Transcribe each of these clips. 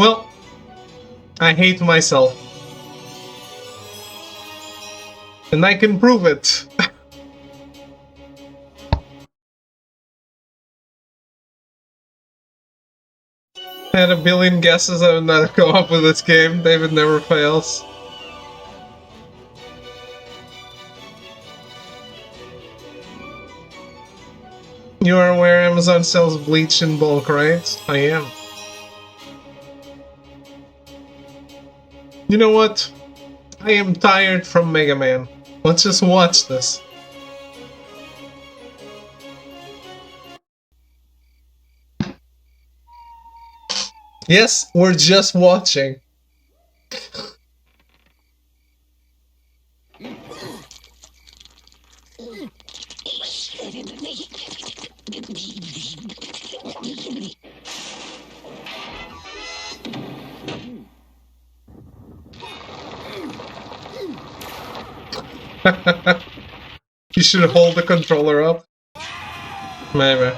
Well, I hate myself. And I can prove it. I had a billion guesses I would not come up with this game. David never fails. You are aware Amazon sells bleach in bulk, right? I am. You know what? I am tired from Mega Man. Let's just watch this. Yes, we're just watching. You should hold the controller up. Maybe.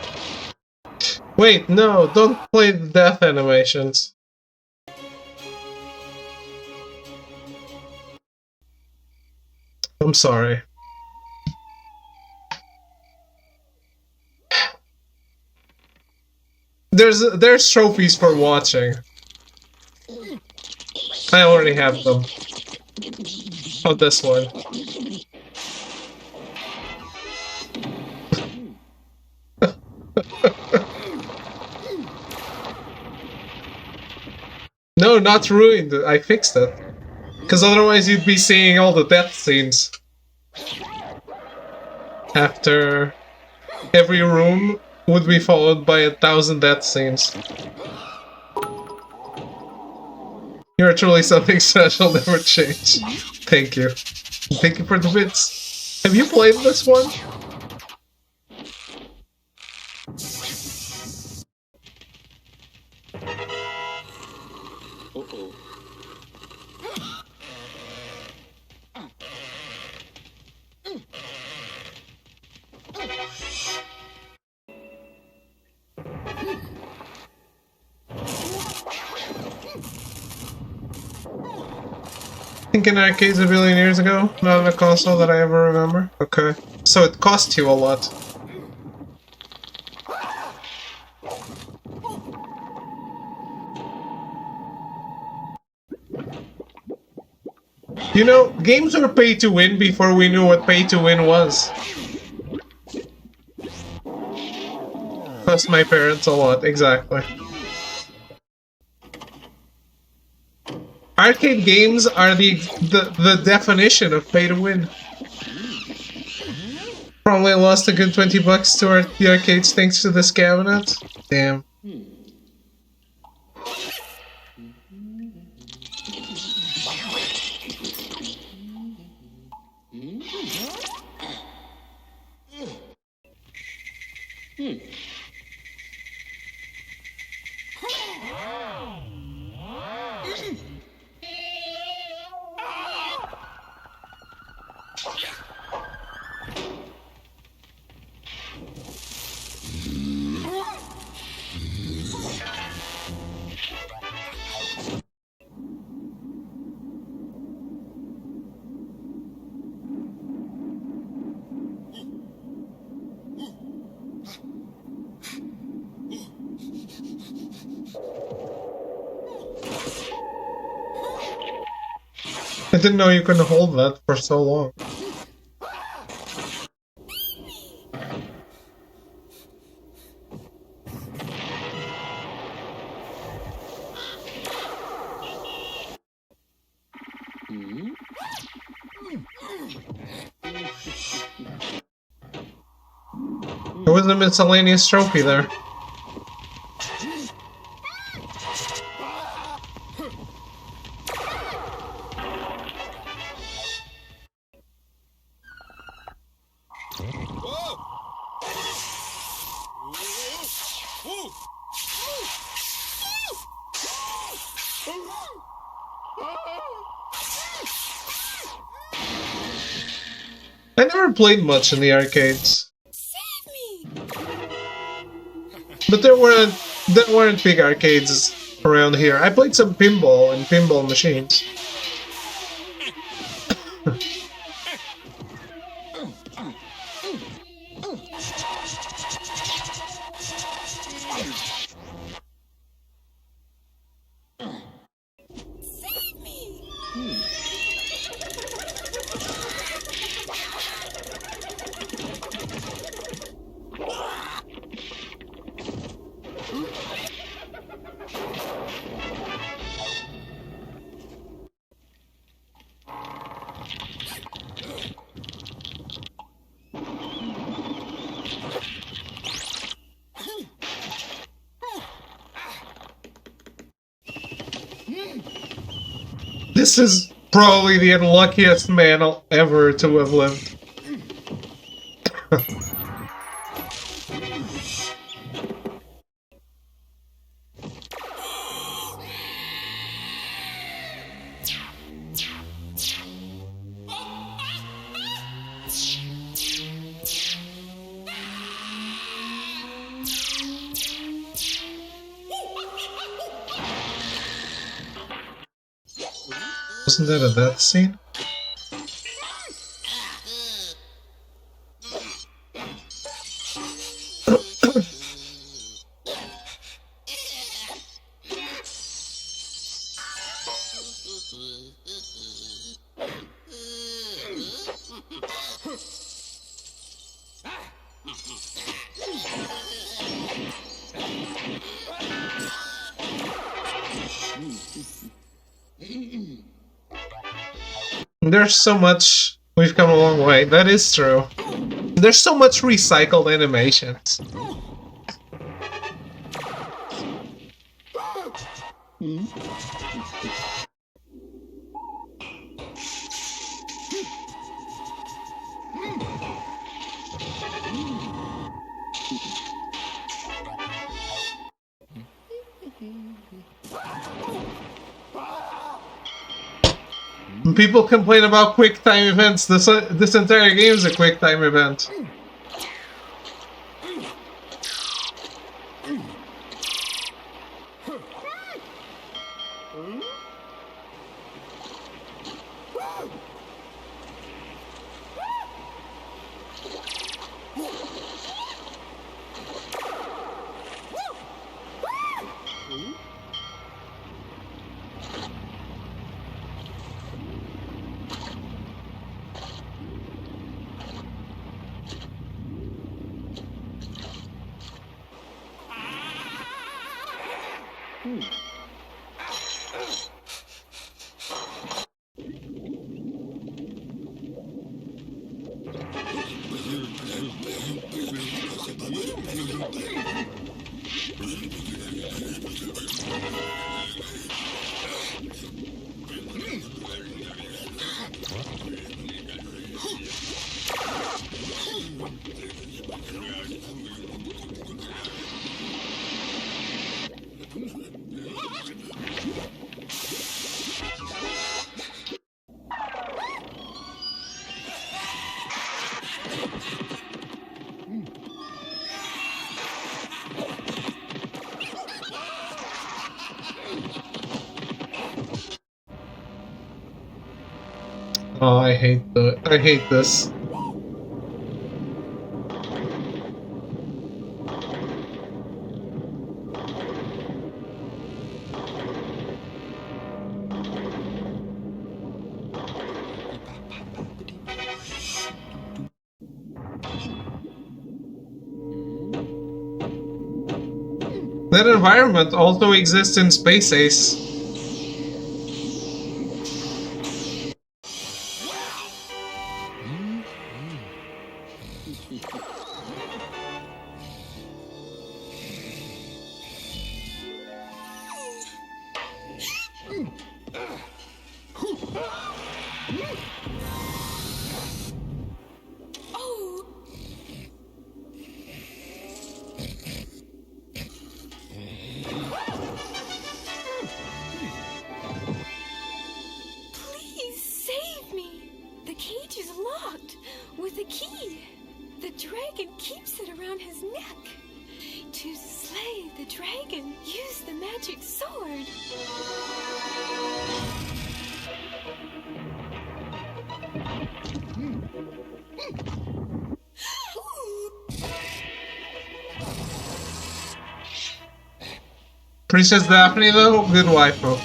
Wait, no, don't play the death animations. I'm sorry. There's trophies for watching. I already have them. Oh, this one. No, not ruined. I fixed it. Because otherwise you'd be seeing all the death scenes. After every room would be followed by 1,000 death scenes. You're truly something special, never change. Thank you. Thank you for the bits. Have you played this one? I think in arcades a billion years ago, not on a console that I ever remember. Okay. So it cost you a lot. You know, games were pay to win before we knew what pay to win was. Cost my parents a lot, exactly. Arcade games are the definition of pay to win. Probably lost a good 20 bucks to the arcades thanks to this cabinet. Damn. I didn't know you could hold that for so long. There was a miscellaneous trophy there. I never played much in the arcades. But there weren't big arcades around here. I played some pinball and pinball machines. This is probably the unluckiest man ever to have lived. Wasn't that a death scene? There's so much. We've come a long way. That is true. There's so much recycled animations. People complain about quick time events. This entire game is a quick time event. Oh, I hate this. That environment also exists in Space Ace. way, the dragon used the magic sword. Princess Daphne, though, good waifu.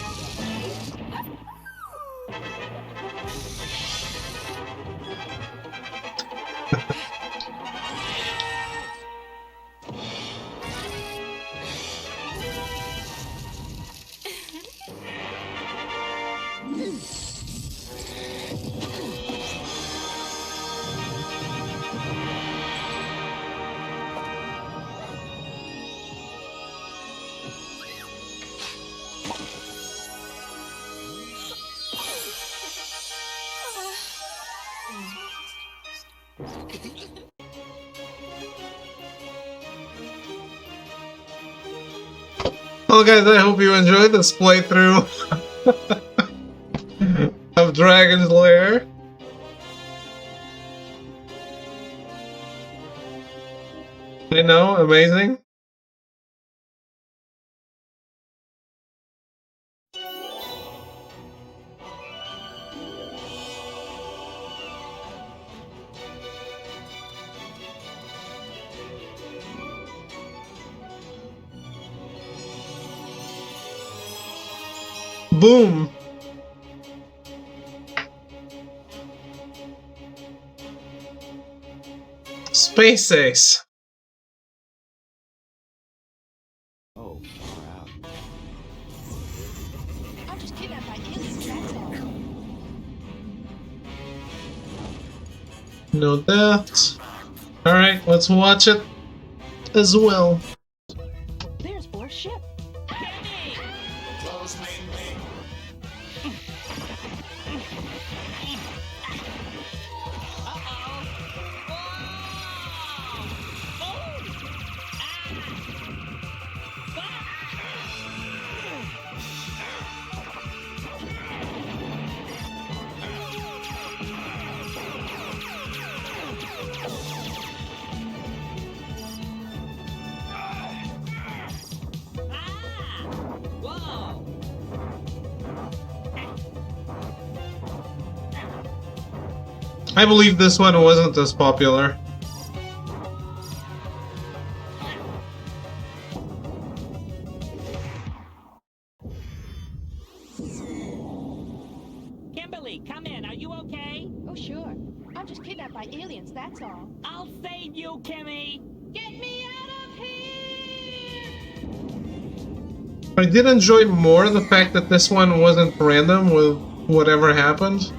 Well guys, I hope you enjoyed this playthrough of Dragon's Lair. I know, amazing. Boom! Space Ace. Oh, far out. I'm just kidnapped by aliens, that's all. No doubt. Alright, let's watch it as well. There's Bor's ship. I believe this one wasn't as popular. Kimberly, come in. Are you okay? Oh, sure. I'm just kidnapped by aliens, that's all. I'll save you, Kimmy. Get me out of here! I did enjoy more the fact that this one wasn't random with whatever happened.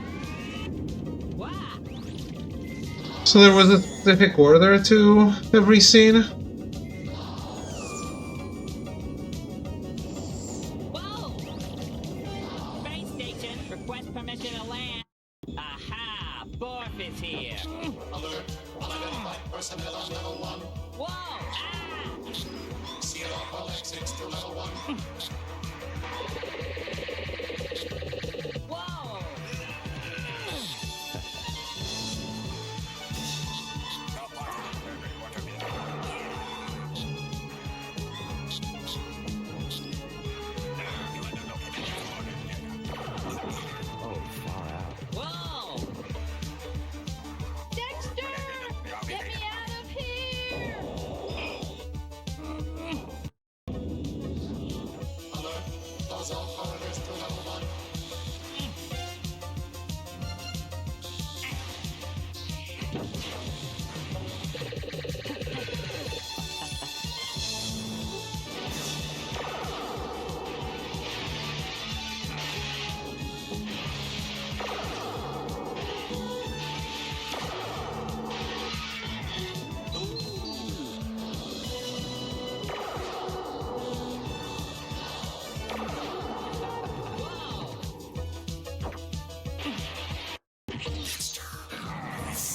What? So there was a specific order to every scene. Whoa! Space station. Request permission to land. Aha! Borf is here. Alert. Unidentified personnel on level 1. Whoa! Ah! Seal off all exits to level 1. Whoa! Oh, far out. Whoa! Dexter! Get me out of here! Alert. Close all corridors to level 1.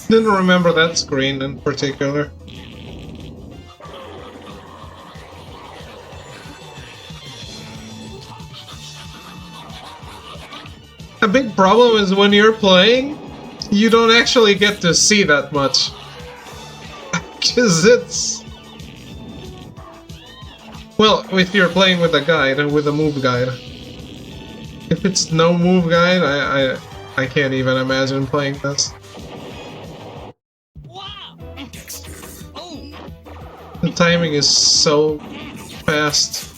Didn't remember that screen in particular. A big problem is when you're playing, you don't actually get to see that much. Because Well, if you're playing with a guide, with a move guide. If it's no move guide, I can't even imagine playing this. Wow! Oh! The timing is so fast.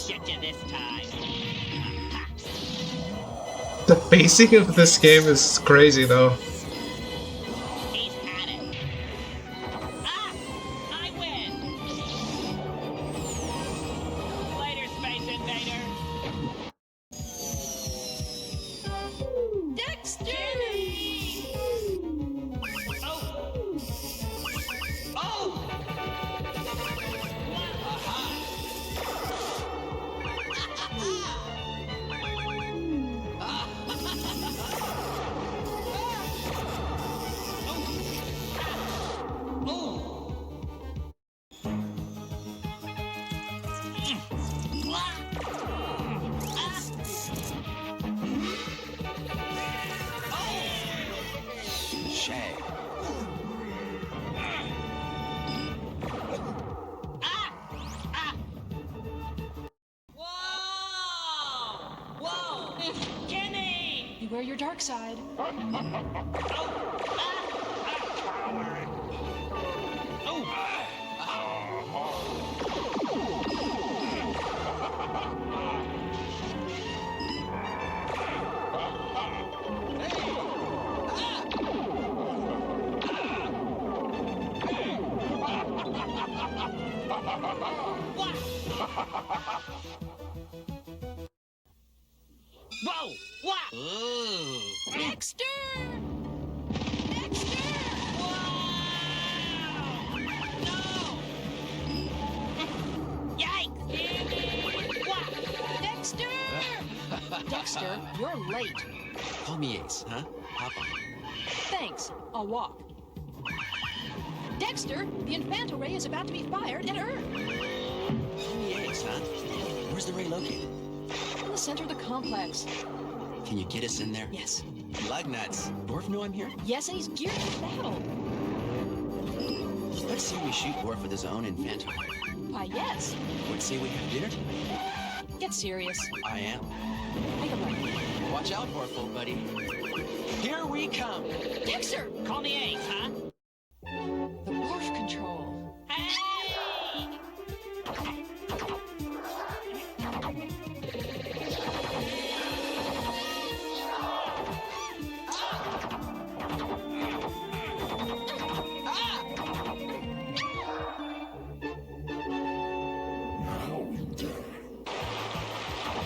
Get you this time. The pacing of this game is crazy though. He's had it. Ah! I win! Later, Space Invader. Dexter! Oh! Oh! Shay. Whoa! Whoa! Kenny! Beware your dark side. Whoa! What? Ooh! Dexter! Dexter! No! Yikes! What? Dexter! Dexter, you're late. Call me Ace, huh? Hop on. Thanks. I'll walk. Dexter, the Infanta Ray is about to be fired at Earth. Call me Ace, huh? Where's the ray located? In the center of the complex. Can you get us in there? Yes. Lug nuts. Dwarf know I'm here? Yes, and he's geared for battle. Let's say we shoot Dwarf with his own Infanta. Why, yes. Would say we have dinner tonight? Get serious. I am. Make a right. Watch out, Dwarf, old buddy. Here we come. Dexter! Call me Ace, huh? The morph control. Hey!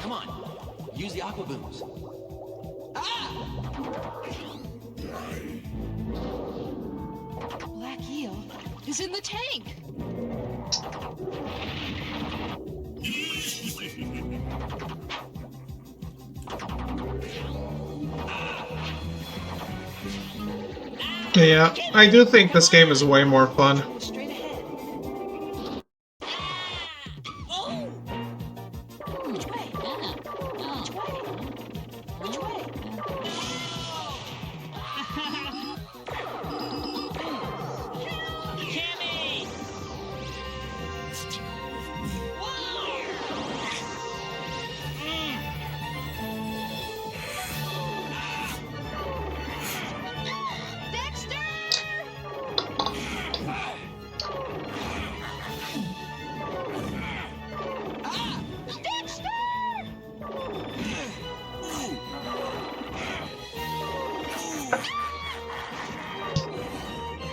Come on. Use the aqua booms. Black eel is in the tank. Yeah, I do think this game is way more fun. Straight ahead. Oh! Which way? Which way? Which way? Kimmy! Dexter! Dexter!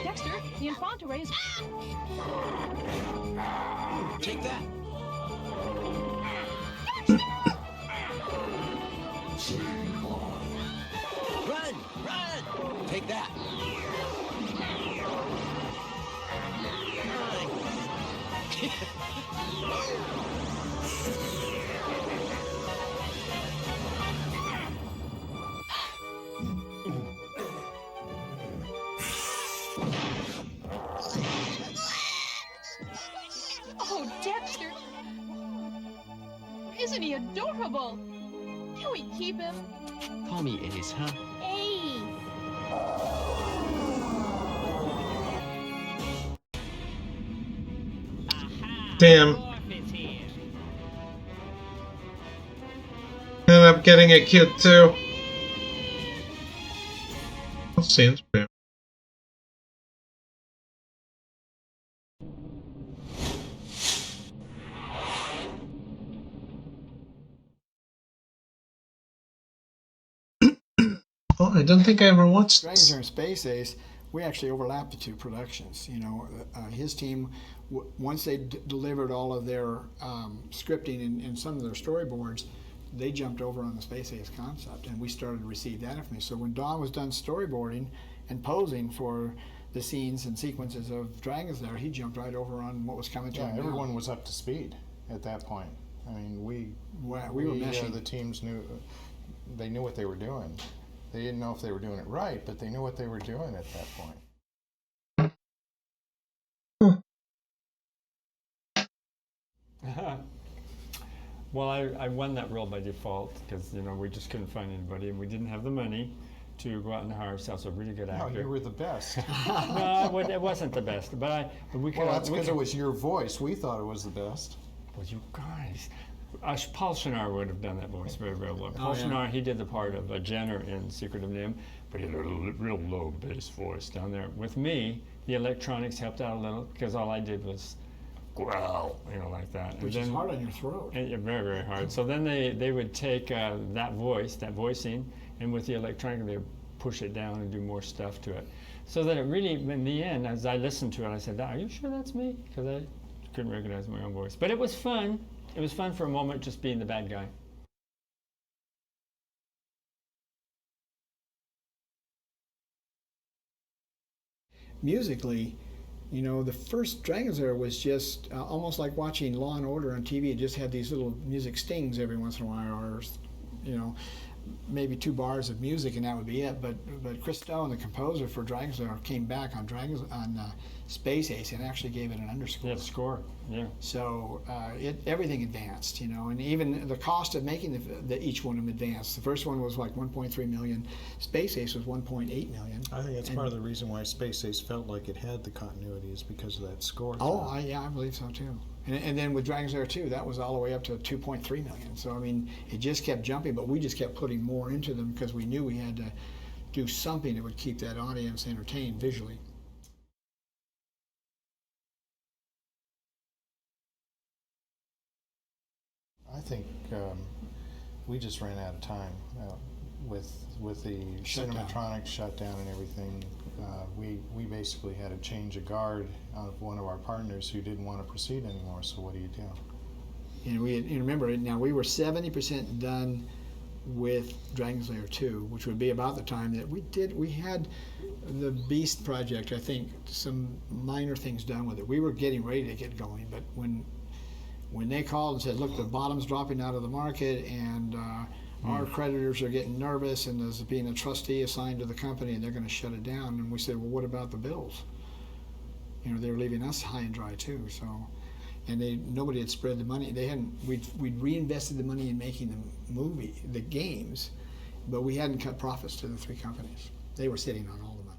Dexter, the Infanta Ray is... Take that. Run! Run! Take that. adorable. Can we keep him? Call me Ace, huh? Hey. Aha! Damn. Borf is here. Ended up getting it cute too. Seems fair. Oh, I don't think I ever watched Dragons this. Lair and Space Ace, we actually overlapped the two productions. You know, his team, once they delivered all of their scripting and some of their storyboards, they jumped over on the Space Ace concept, and we started to receive that information. So when Don was done storyboarding and posing for the scenes and sequences of Dragons Lair, he jumped right over on what was coming to him. Everyone was up to speed at that point. I mean, we were meshing. the teams knew what they were doing. They didn't know if they were doing it right, but they knew what they were doing at that point. Well, I won that role by default because, you know, we just couldn't find anybody and we didn't have the money to go out and hire ourselves a really good actor. No, you were the best. No, it wasn't the best, but we could. Well, that's because it was your voice. We thought it was the best. Well, you guys. Paul Shinar would have done that voice very, very well. Paul yeah. Shinar, he did the part of Jenner in Secret of Nim, but he had a real low bass voice down there. With me, the electronics helped out a little because all I did was growl, you know, like that. Which is hard on your throat. Very, very hard. So then they would take that voicing, and with the electronic, they would push it down and do more stuff to it. So that it really, in the end, as I listened to it, I said, "Are you sure that's me?" Because I couldn't recognize my own voice. But it was fun. It was fun for a moment just being the bad guy. Musically, you know, the first Dragons Lair was just almost like watching Law and Order on TV. It just had these little music stings every once in a while, or, you know, maybe 2 bars of music, and that would be it. But Chris Stone, the composer for Dragons Lair, came back on Space Ace and actually gave it an underscore. Yeah, score. Yeah. So everything advanced, you know, and even the cost of making each one of them advanced. The first one was like 1.3 million. Space Ace was 1.8 million. I think that's part of the reason why Space Ace felt like it had the continuity is because of that score. Oh, I believe so too. And then with Dragons Lair 2, that was all the way up to 2.3 million. So I mean, it just kept jumping, but we just kept putting more into them because we knew we had to do something that would keep that audience entertained visually. I think we just ran out of time with the cinematonics shut down and everything. We basically had to change a guard of one of our partners who didn't want to proceed anymore. So what do you do? And you remember, now we were 70% done with Dragons Lair 2, which would be about the time that we had the Beast project, I think, some minor things done with it. We were getting ready to get going, but when they called and said, look, the bottom's dropping out of the market and our creditors are getting nervous and there's being a trustee assigned to the company and they're going to shut it down. And we said, well, what about the bills? You know, they were leaving us high and dry too. So, and nobody had spread the money. We'd reinvested the money in making the games, but we hadn't cut profits to the 3 companies. They were sitting on all the money.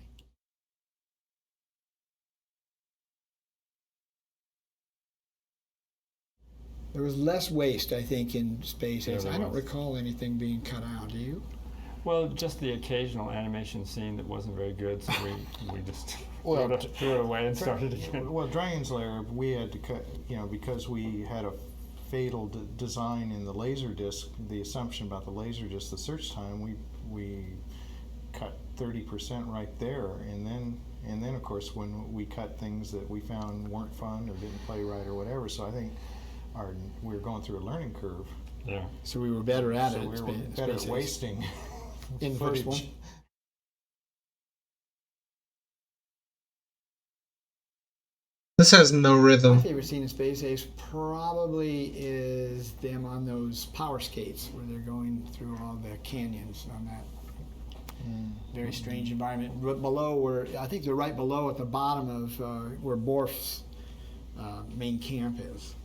There was less waste, I think, in Space Ace. I don't recall anything being cut out. Do you? Well, just the occasional animation scene that wasn't very good, so we just Well, threw it away and started again. Well, Dragons Lair, we had to cut, you know, because we had a fatal design in the Laserdisc, the assumption about the Laserdisc, the search time, we cut 30% right there, and then of course when we cut things that we found weren't fun or didn't play right or whatever, so I think we were going through a learning curve. Yeah. So we were better at it. So we were better at wasting in the first one. This has no My rhythm. favorite scene in Space Ace probably is them on those power skates where they're going through all the canyons on that very strange environment. But below, I think they're right below at the bottom of where Borf's main camp is.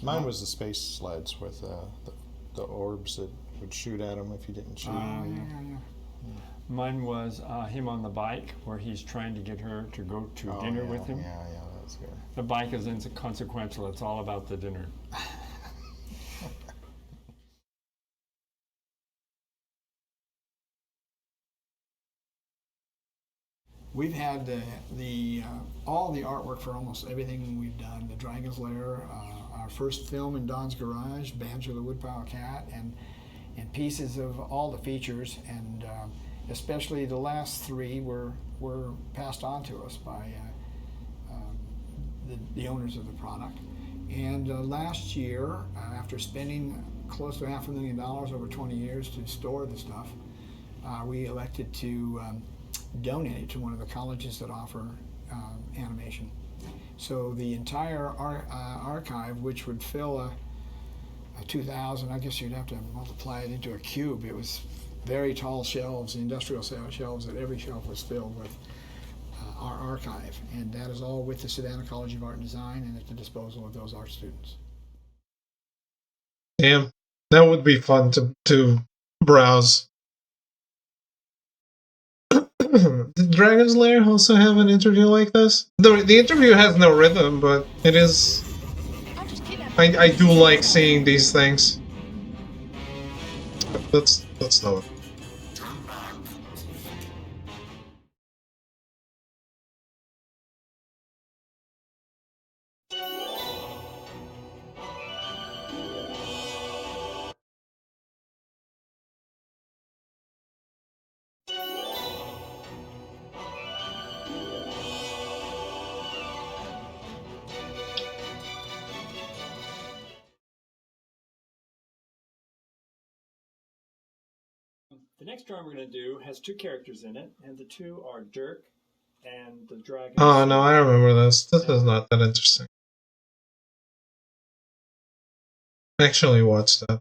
Mine was the space sleds with orbs that would shoot at him if you didn't shoot Yeah, him. yeah. Mine was him on the bike, where he's trying to get her to go to dinner yeah, with him. Yeah, that's good. The bike is inconsequential. It's all about the dinner. We've had all the artwork for almost everything we've done. The Dragon's Lair, our first film in Don's Garage, Banjo the Woodpile Cat, and pieces of all the features, and especially the last three were passed on to us by the owners of the product. And last year, after spending close to $500,000 over 20 years to store the stuff, we elected to donate it to one of the colleges that offer animation. So the entire archive, which would fill a 2,000, I guess you'd have to multiply it into a cube. It was very tall shelves, industrial shelves, that every shelf was filled with our archive. And that is all with the Savannah College of Art and Design and at the disposal of those art students. Damn, that would be fun to browse. Did Dragon's Lair also have an interview like this? The interview has no rhythm, but it is. I'm just kidding. I do like seeing these things. Let's know it. The next drawing we're going to do has two characters in it, and the two are Dirk and the dragon. Oh no, I remember this. This is not that interesting. I actually watched that.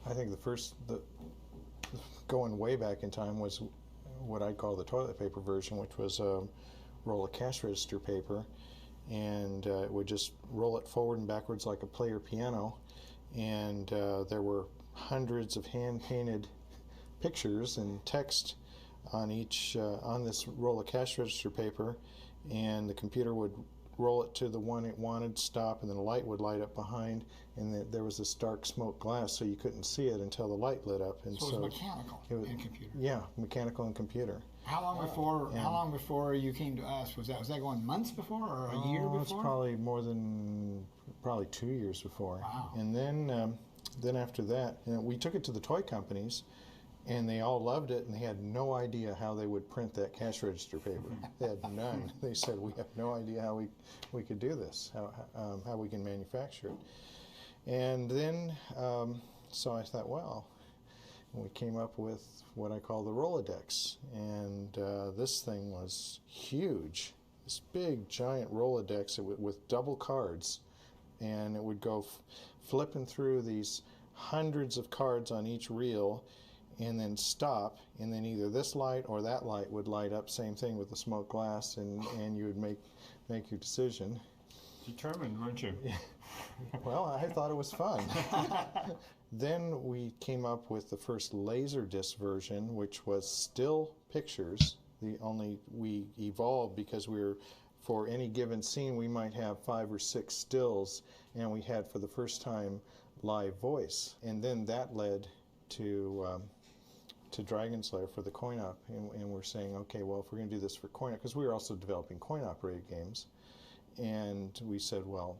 I think going way back in time was what I call the toilet paper version, which was a roll of cash register paper, and it would just roll it forward and backwards like a player piano, and there were hundreds of hand-painted pictures and text on each on this roll of cash register paper, and the computer would roll it to the one it wanted, stop, and then a light would light up behind, and there was this dark smoke glass, so you couldn't see it until the light lit up. And So it was mechanical and computer. Yeah, mechanical and computer. How long before you came to us? Was that going months before or a year before? It's probably probably 2 years before. Wow. And then after that, we took it to the toy companies, and they all loved it, and they had no idea how they would print that cash register paper. They had none. They said, we have no idea how we could do this, how we can manufacture it. And then, so I thought, well, we came up with what I call the Rolodex. And this thing was huge, this big, giant Rolodex with double cards. And it would go flipping through these hundreds of cards on each reel, and then stop, and then either this light or that light would light up, same thing with the smoke glass, and you would make your decision. Determined, weren't you? Well, I thought it was fun. Then we came up with the first Laserdisc version, which was still pictures. We evolved because for any given scene, we might have 5 or 6 stills, and we had, for the first time, live voice. And then that led to Dragon's Lair for the coin-op, and we're saying, okay, well, if we're going to do this for coin-op, because we were also developing coin-operated games, and we said, well,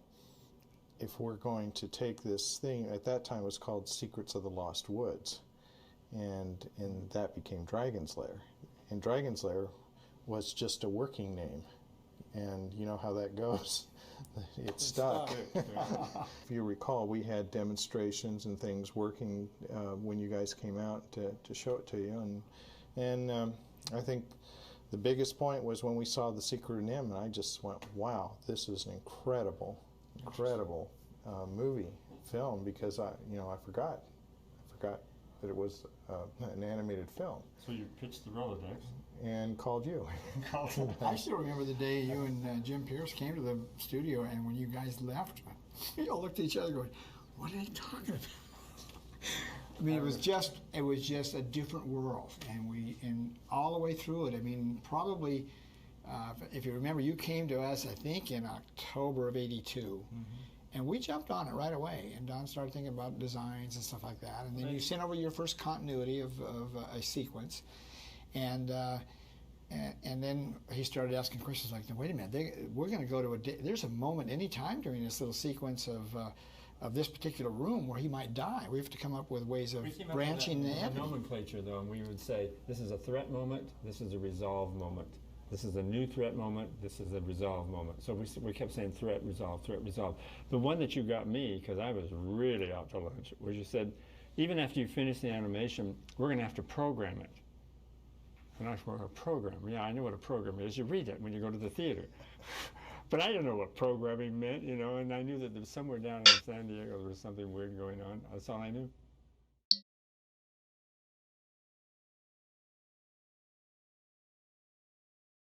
if we're going to take this thing, at that time it was called Secrets of the Lost Woods, and that became Dragon's Lair. And Dragon's Lair was just a working name, and you know how that goes. It stuck. If you recall, we had demonstrations and things working when you guys came out to show it to you, and I think the biggest point was when we saw The Secret of NIMH, and I just went, wow, this is an incredible movie, film, because I forgot it was an animated film, So you pitched the Rolodex. and called you. I still remember the day you and Jim Pierce came to the studio, and when you guys left, we all looked at each other going, "What are they talking about?" I mean, it was just a different world, and all the way through it. I mean, probably, if you remember, you came to us, I think, in October of '82. And we jumped on it right away, and Don started thinking about designs and stuff like that. And then you sent over your first continuity of a sequence, and then he started asking questions like, "Wait a minute, we're going to go to there's a moment any time during this little sequence of this particular room where he might die. We have to come up with ways of branching the nomenclature, though, and we would say this is a threat moment, this is a resolve moment. This is a new threat moment, this is a resolve moment. So we kept saying threat, resolve, threat, resolve. The one that you got me, because I was really out to lunch, was you said, even after you finish the animation, we're going to have to program it. And I said, a program? Yeah, I know what a program is. You read it when you go to the theater. But I didn't know what programming meant, you know, and I knew that there was somewhere down in San Diego there was something weird going on. That's all I knew.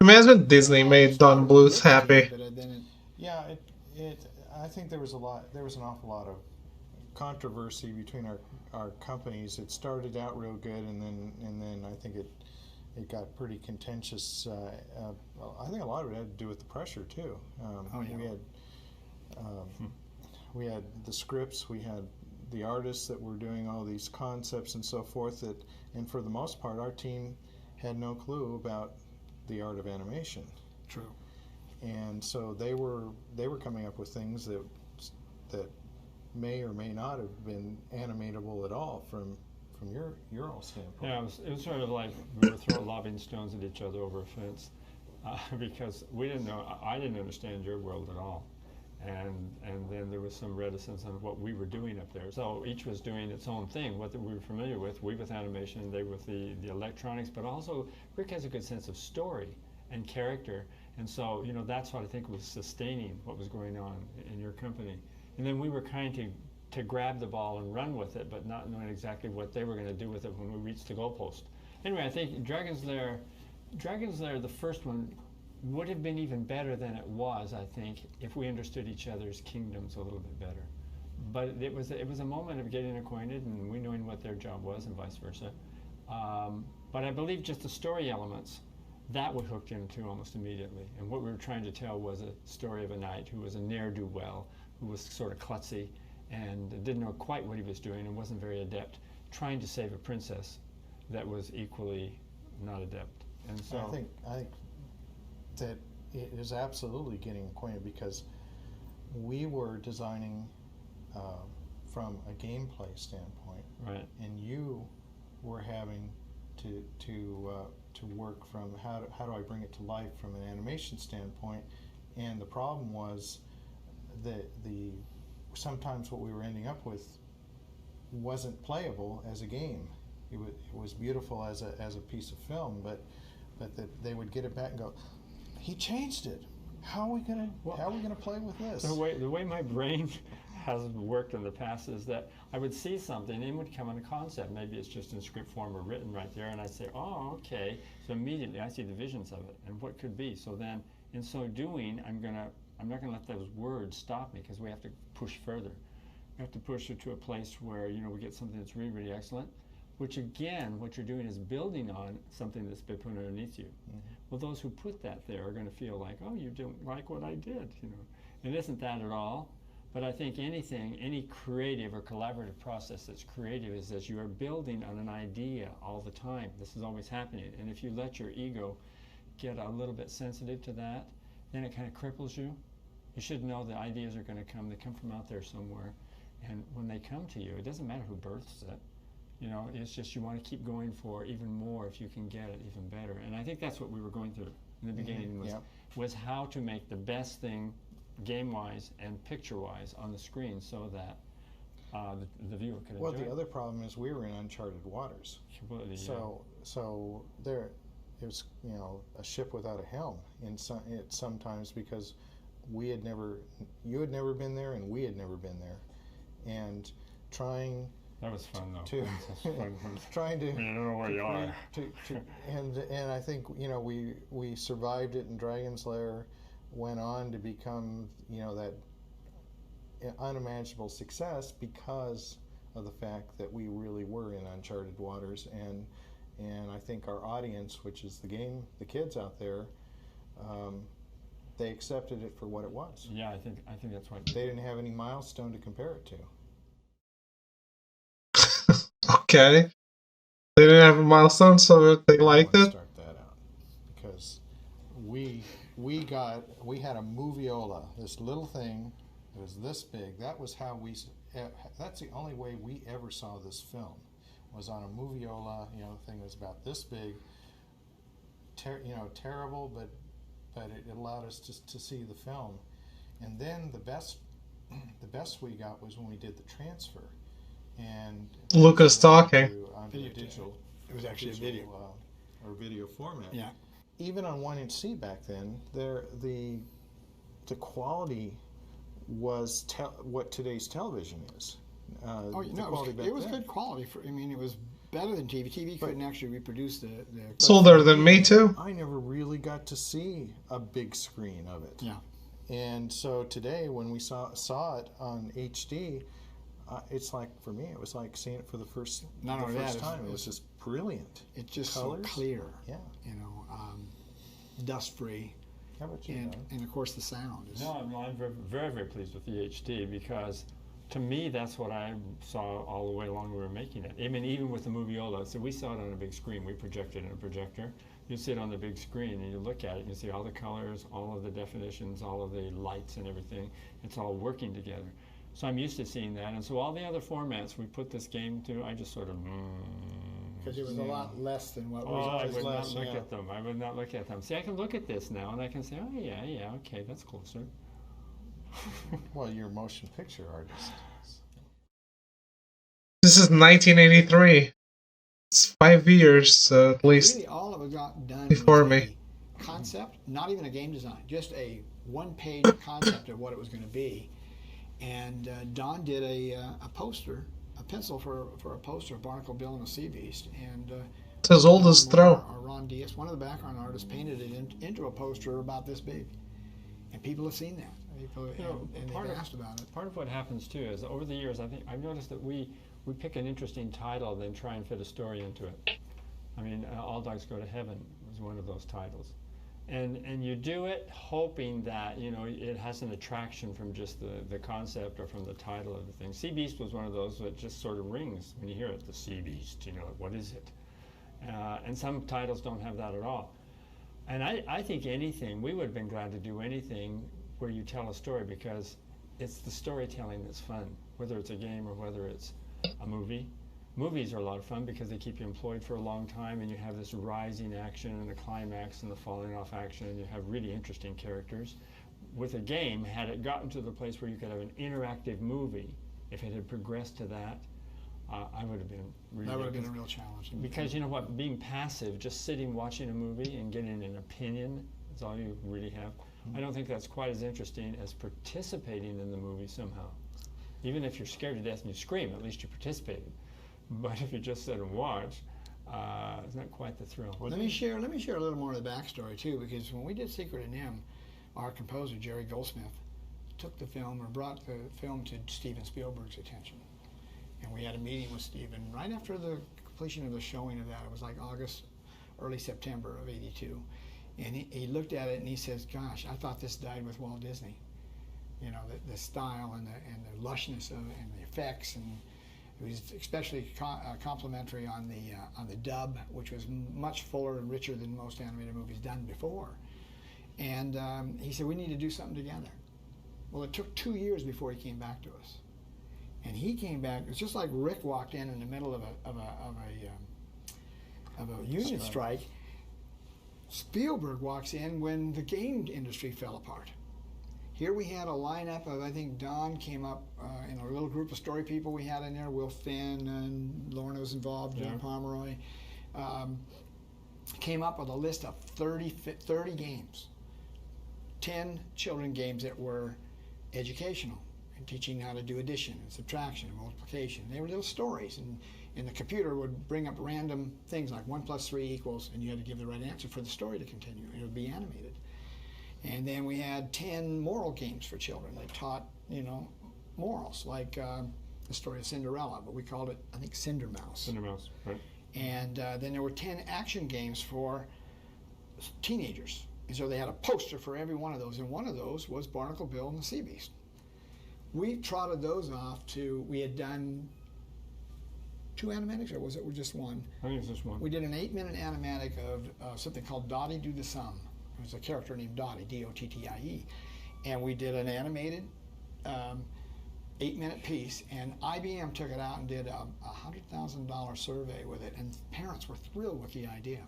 Imagine Disney made Don Bluth happy. Yeah, I think there was an awful lot of controversy between our companies. It started out real good, and then I think it got pretty contentious. I think a lot of it had to do with the pressure too. We had the scripts, we had the artists that were doing all these concepts and so forth. And for the most part, our team had no clue about the art of animation. True. And so they were coming up with things that may or may not have been animatable at all from your own standpoint. Yeah, it was sort of like we were lobbing stones at each other over a fence because we didn't know. I didn't understand your world at all, and then there was some reticence on what we were doing up there. So each was doing its own thing, what we were familiar with. We with animation, they with the electronics, but also Rick has a good sense of story and character, and so that's what I think was sustaining what was going on in your company. And then we were kind to grab the ball and run with it, but not knowing exactly what they were going to do with it when we reached the goalpost. Anyway, I think Dragon's Lair, the first one, would have been even better than it was, I think, if we understood each other's kingdoms a little bit better. But it was a moment of getting acquainted and we knowing what their job was and vice versa. But I believe just the story elements, that we hooked into almost immediately. And what we were trying to tell was a story of a knight who was a ne'er-do-well, who was sort of klutzy and didn't know quite what he was doing and wasn't very adept, trying to save a princess that was equally not adept. And so I think that it is absolutely getting acquainted, because we were designing from a gameplay standpoint, right, and you were having to work from how do I bring it to life from an animation standpoint. And the problem was that sometimes what we were ending up with wasn't playable as a game. It was beautiful as a piece of film, but that they would get it back and go, he changed it. How are we gonna play with this? The way my brain has worked in the past is that I would see something and it would come in a concept. Maybe it's just in script form or written right there, and I'd say, oh, okay. So immediately I see the visions of it and what could be. So then, in so doing, I'm not gonna let those words stop me, because we have to push further. We have to push it to a place where we get something that's really, really excellent. Which again, what you're doing is building on something that's been put underneath you. Mm-hmm. Well, those who put that there are going to feel like, oh, you don't like what I did, It isn't that at all. But I think any creative or collaborative process that's creative is that you are building on an idea all the time. This is always happening. And if you let your ego get a little bit sensitive to that, then it kind of cripples you. You should know the ideas are going to come. They come from out there somewhere. And when they come to you, it doesn't matter who births it. It's just you want to keep going for even more if you can get it even better. And I think that's what we were going through in the beginning was how to make the best thing game-wise and picture-wise on the screen so that the viewer could enjoy it. Well, the other problem is we were in uncharted waters. Completely, so there, it was a ship without a helm sometimes, because you had never been there and we had never been there, and trying That was fun though. to That's fun. trying to. I mean, I don't know where you are. And I think we survived it, and Dragon's Lair went on to become that unimaginable success because of the fact that we really were in uncharted waters, and I think our audience, which is the kids out there, they accepted it for what it was. Yeah, I think that's what They didn't have any milestone to compare it to. Okay. They didn't have a milestone, so they liked I wanna it. Start that out because we had a moviola, this little thing. It was this big. That was how that's the only way we ever saw this film, was on a moviola. The thing was about this big. Terrible, but it allowed us to see the film. And then the best we got was when we did the transfer. And Lucas talking. onto the digital. It was actually a video. Or video format. Yeah. Even on 1-inch C back then, the quality was what today's television is. It was good quality. It was better than TV. TV couldn't actually reproduce the It's older than me too. I never really got to see a big screen of it. Yeah. And so today, when we saw it on HD, it's like, for me, it was like seeing it for the first time. It was just brilliant. It's just Colors. so clear. Yeah. Dust free. How about you, Don? And of course the sound is. No, I'm very, very pleased with the HD because, to me, that's what I saw all the way along we were making it. I mean, even with the Moviola, so we saw it on a big screen. We projected in a projector. You see it on the big screen and you look at it and you see all the colors, all of the definitions, all of the lights and everything. It's all working together. So I'm used to seeing that. And so all the other formats we put this game to, I just sort of... Because it was a lot less than what I would less, not look yeah. at them. I would not look at them. See, I can look at this now and I can say, oh yeah, okay, that's closer. Well, you're a motion picture artist. This is 1983. It's 5 years at least. Really, all of it got done Before with me. a concept, not even a game design, just a one-page concept of what it was going to be. And Don did a poster, a pencil for a poster of Barnacle Bill and the Sea Beast. And It's as old as Throw. or Ron Diaz, one of the background artists, painted it into a poster about this big. And people have seen that. And they've asked about it. Part of what happens too is over the years, I think I've noticed that we pick an interesting title, then try and fit a story into it. I mean, All Dogs Go to Heaven was one of those titles. And you do it hoping that, it has an attraction from just the concept or from the title of the thing. Sea Beast was one of those that just sort of rings when you hear it, the Sea Beast, what is it? And some titles don't have that at all. And I think we would have been glad to do anything where you tell a story because it's the storytelling that's fun, whether it's a game or whether it's a movie. Movies are a lot of fun because they keep you employed for a long time and you have this rising action and the climax and the falling off action and you have really interesting characters. With a game, had it gotten to the place where you could have an interactive movie, if it had progressed to that, I would have been really... That would have been a real challenge. Because you know what, being passive, just sitting watching a movie and getting an opinion is all you really have. I don't think that's quite as interesting as participating in the movie somehow. Even if you're scared to death and you scream, at least you participated. But if you just sit and watch, it's not quite the thrill. Let me share a little more of the backstory too, because when we did Secret of Nim, our composer Jerry Goldsmith took the film or brought the film to Steven Spielberg's attention, and we had a meeting with Steven right after the completion of the showing of that. It was like August, early September of '82, and he looked at it and he says, "Gosh, I thought this died with Walt Disney. The style and the lushness of it and the effects and." It was especially complimentary on the dub, which was much fuller and richer than most animated movies done before. And he said, we need to do something together. Well, it took 2 years before he came back to us. And he came back, it's just like Rick walked in the middle of a union strike. Spielberg walks in when the game industry fell apart. Here we had a lineup of, I think Don came up in a little group of story people we had in there. Will Finn and Lorna was involved, John Pomeroy. Came up with a list of 30 games. 10 children games that were educational and teaching how to do addition and subtraction and multiplication. They were little stories, and the computer would bring up random things like 1 + 3 equals, and you had to give the right answer for the story to continue. It would be animated. And then we had 10 moral games for children. They taught, morals, like the story of Cinderella, but we called it, I think, Cinder Mouse. Cinder Mouse, right. And then there were 10 action games for teenagers. And so they had a poster for every one of those, and one of those was Barnacle Bill and the Sea Beast. We trotted those off we had done 2 animatics, or was it just one? I think it's just one. We did an 8-minute animatic of something called Dottie Do the Sum. It was a character named Dottie, D-O-T-T-I-E. And we did an animated 8-minute piece, and IBM took it out and did a $100,000 survey with it, and parents were thrilled with the idea.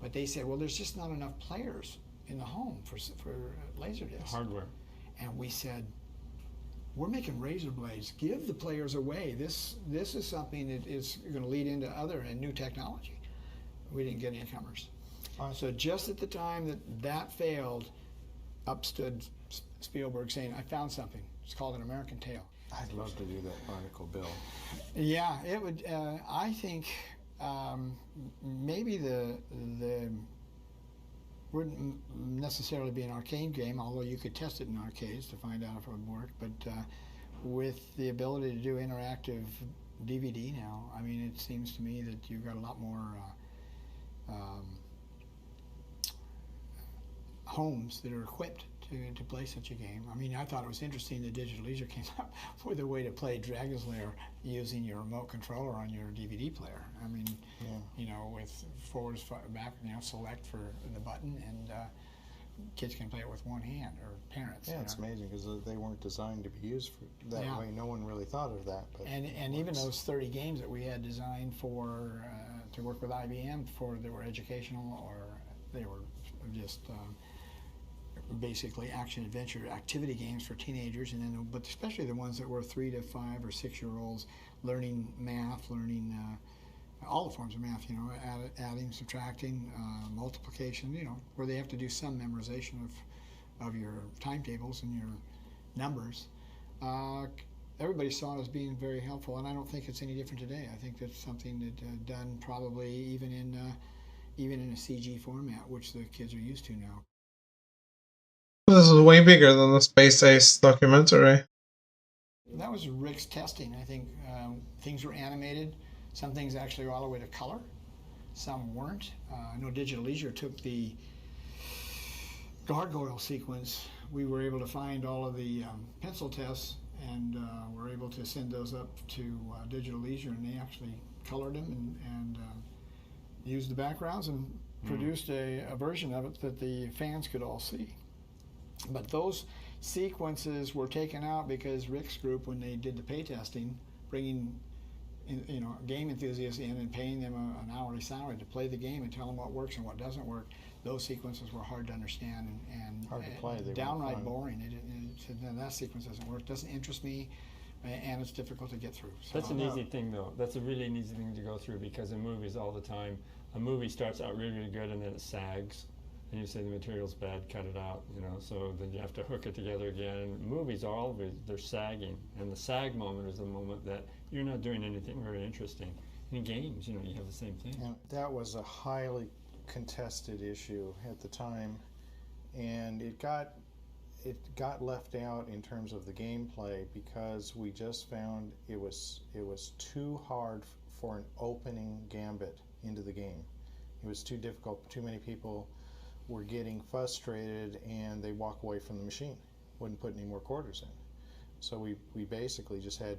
But they said, well, there's just not enough players in the home for Laserdisc. Hardware. And we said, we're making razor blades. Give the players away. This is something that is going to lead into other and new technology. We didn't get any comers. So just at the time that failed, up stood Spielberg saying, I found something. It's called An American Tale. I'd love to do that Barnacle Bill. Yeah, it would. I think maybe the wouldn't necessarily be an arcade game, although you could test it in arcades to find out if it would work. But with the ability to do interactive DVD now, I mean, it seems to me that you've got a lot more homes that are equipped to play such a game. I mean, I thought it was interesting that Digital Leisure came up with a way to play Dragon's Lair using your remote controller on your DVD player. I mean, with forwards, back, select for the button, and kids can play it with one hand, or parents. Yeah, it's amazing because they weren't designed to be used that way. No one really thought of that. But and even those 30 games that we had designed for to work with IBM they were educational, or they were just basically action adventure activity games for teenagers, and then but especially the ones that were 3 to 5 or 6 year olds learning math, learning all the forms of math, adding, subtracting, multiplication, where they have to do some memorization of your timetables and your numbers. Everybody saw it as being very helpful, and I don't think it's any different today. I think that's something that done probably even in a CG format, which the kids are used to now. This is way bigger than the Space Ace documentary. That was Rick's testing. I think things were animated. Some things actually were all the way to color. Some weren't. I know Digital Leisure took the gargoyle sequence. We were able to find all of the pencil tests, and were able to send those up to Digital Leisure, and they actually colored them and used the backgrounds and produced a version of it that the fans could all see. But those sequences were taken out because Rick's group, when they did the pay testing, bringing game enthusiasts in and paying them an hourly salary to play the game and tell them what works and what doesn't work, those sequences were hard to understand and hard to play. They downright boring. It said, no, that sequence doesn't work, doesn't interest me, and it's difficult to get through. So that's an easy thing, though. That's a really easy thing to go through, because in movies all the time, a movie starts out really, really good and then it sags. And you say the material's bad, cut it out, so then you have to hook it together again. Movies are always, they're sagging, and the sag moment is the moment that you're not doing anything very interesting. In games, you have the same thing. And that was a highly contested issue at the time, and it got left out in terms of the gameplay because we just found it was too hard for an opening gambit into the game. It was too difficult. Too many people were getting frustrated and they walk away from the machine, wouldn't put any more quarters in. So we basically just had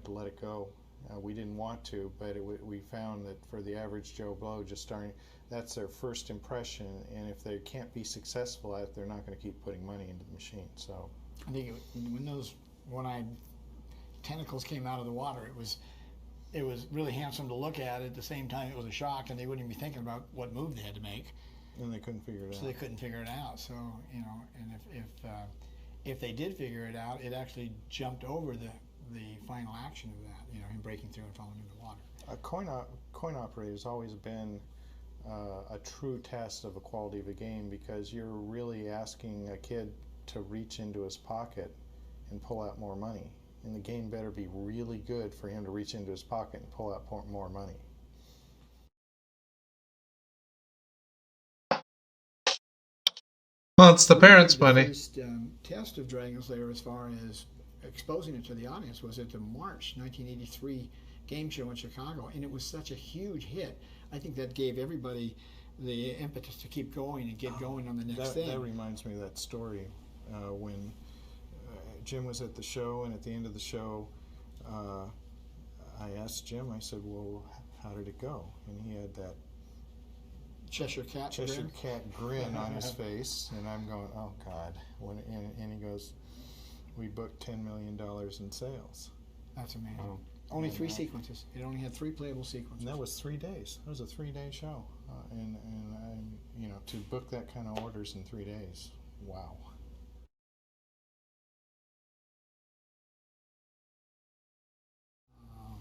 to let it go. We didn't want to, but we found that for the average Joe Blow just starting, that's their first impression, and if they can't be successful at it, they're not going to keep putting money into the machine. So I think when those one-eyed tentacles came out of the water, it was really handsome to look at. At the same time, it was a shock, and they wouldn't even be thinking about what move they had to make. And they couldn't figure it out. So they couldn't figure it out. So and if they did figure it out, it actually jumped over the final action of that. Him breaking through and falling into the water. A coin operator has always been a true test of the quality of a game, because you're really asking a kid to reach into his pocket and pull out more money. And the game better be really good for him to reach into his pocket and pull out more money. Well, it's the We parents' did money. The first test of Dragon's Lair, as far as exposing it to the audience, was at the March 1983 game show in Chicago, and it was such a huge hit. I think that gave everybody the impetus to keep going and get going on the next thing. That reminds me of that story when Jim was at the show, and at the end of the show, I asked Jim, I said, well, how did it go? And he had that Cheshire Cat grin on his face, and I'm going, oh God. And he goes, we booked $10 million in sales. That's amazing. Only 3 sequences. It only had 3 playable sequences. And that was 3 days. That was a 3-day show. And I, to book that kind of orders in 3 days, wow.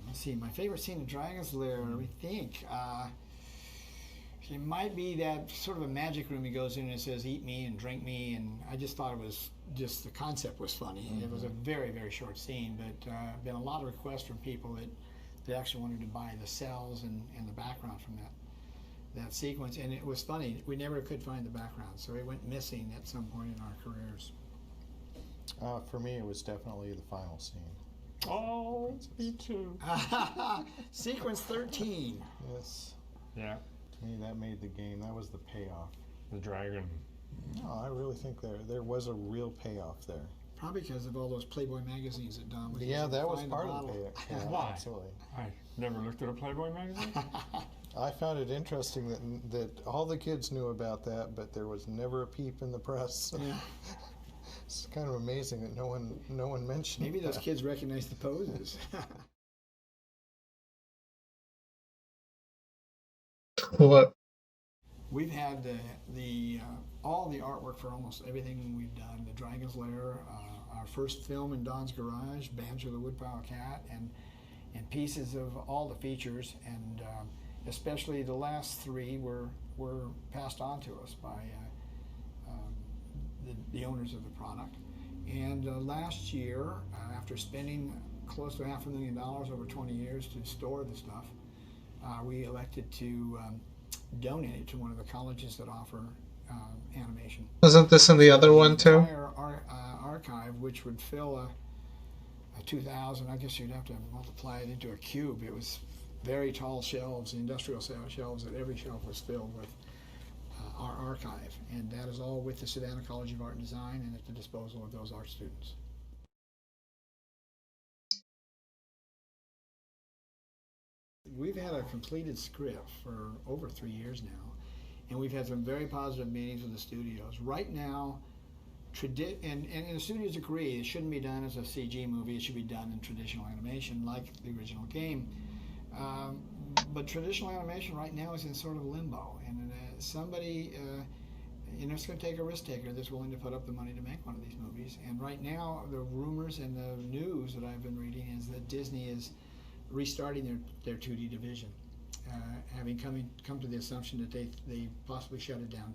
Let's see, my favorite scene in Dragon's Lair, I think, it might be that sort of a magic room he goes in and it says, eat me and drink me, and I just thought it was, just the concept was funny. It was a very, very short scene, but been a lot of requests from people that actually wanted to buy the cells and the background from that sequence, and it was funny. We never could find the background, so it went missing at some point in our careers. For me, it was definitely the final scene. Oh, me too. Sequence 13. Yes. Yeah, To me, that made the game. That was the payoff. the dragon. No, I really think there was a real payoff there. Probably because of all those Playboy magazines that Don was Yeah, using to that was find part the of the bottle. payoff. Yeah, Why? absolutely. I never looked at a Playboy magazine. I found it interesting that all the kids knew about that, but there was never a peep in the press. Yeah. It's kind of amazing that no one mentioned. Maybe those that. kids recognize the poses. What? We've had all the artwork for almost everything we've done. The Dragon's Lair, our first film in Don's Garage, Banjo the Woodpile Cat, and pieces of all the features, and especially the last 3 were passed on to us by the owners of the product. And last year, after spending close to $500,000 over 20 years to store the stuff, we elected to donate it to one of the colleges that offer animation. Wasn't this in the other one too? Entire archive, which would fill a 2,000, I guess you'd have to multiply it into a cube. It was very tall shelves, industrial shelves, that every shelf was filled with our archive. And that is all with the Savannah College of Art and Design and at the disposal of those art students. We've had a completed script for over 3 years now, and we've had some very positive meetings with the studios. Right now, and the studios agree it shouldn't be done as a CG movie, it should be done in traditional animation like the original game. But traditional animation right now is in sort of limbo, and somebody, it's going to take a risk taker that's willing to put up the money to make one of these movies. And right now, the rumors and the news that I've been reading is that Disney is restarting their 2D division, having come to the assumption that they possibly shut it down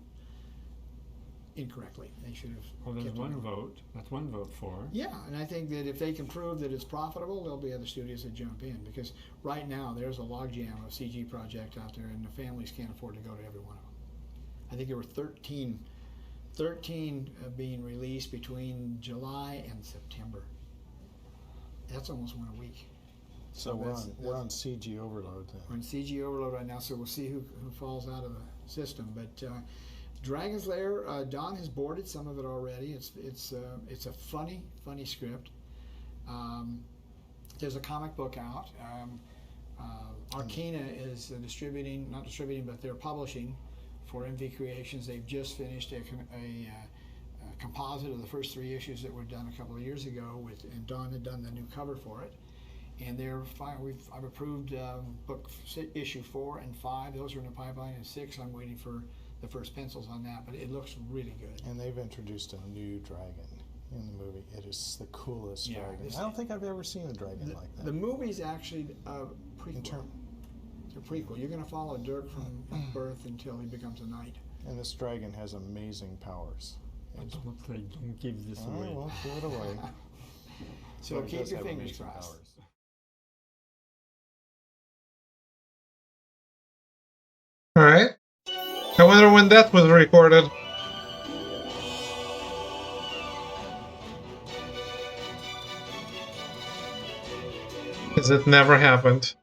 incorrectly. They should have. Well, there's kept one it. vote. That's one vote for. Yeah, and I think that if they can prove that it's profitable, there'll be other studios that jump in, because right now there's a logjam of CG projects out there, and the families can't afford to go to every one of them. I think there were 13 being released between July and September. That's almost one a week. So we're on CG overload then. We're in CG overload right now, so we'll see who falls out of the system. But Dragon's Lair, Don has boarded some of it already. It's a funny script. There's a comic book out. Arcana is not distributing, but they're publishing for MV Creations. They've just finished a composite of the first 3 issues that were done a couple of years ago, and Don had done the new cover for it. And I've approved book issue 4 and 5. Those are in the pipeline, and 6 I'm waiting for the first pencils on that, but it looks really good. And they've introduced a new dragon in the movie. It is the coolest Yeah, dragon. I don't think I've ever seen a dragon like that. The movie's actually a prequel. It's a prequel. You're going to follow Dirk from birth until he becomes a knight. And this dragon has amazing powers. Don't give this I away. won't give it away. So But it keep does your have fingers amazing crossed. powers. Alright. I wonder when that was recorded. Because it never happened.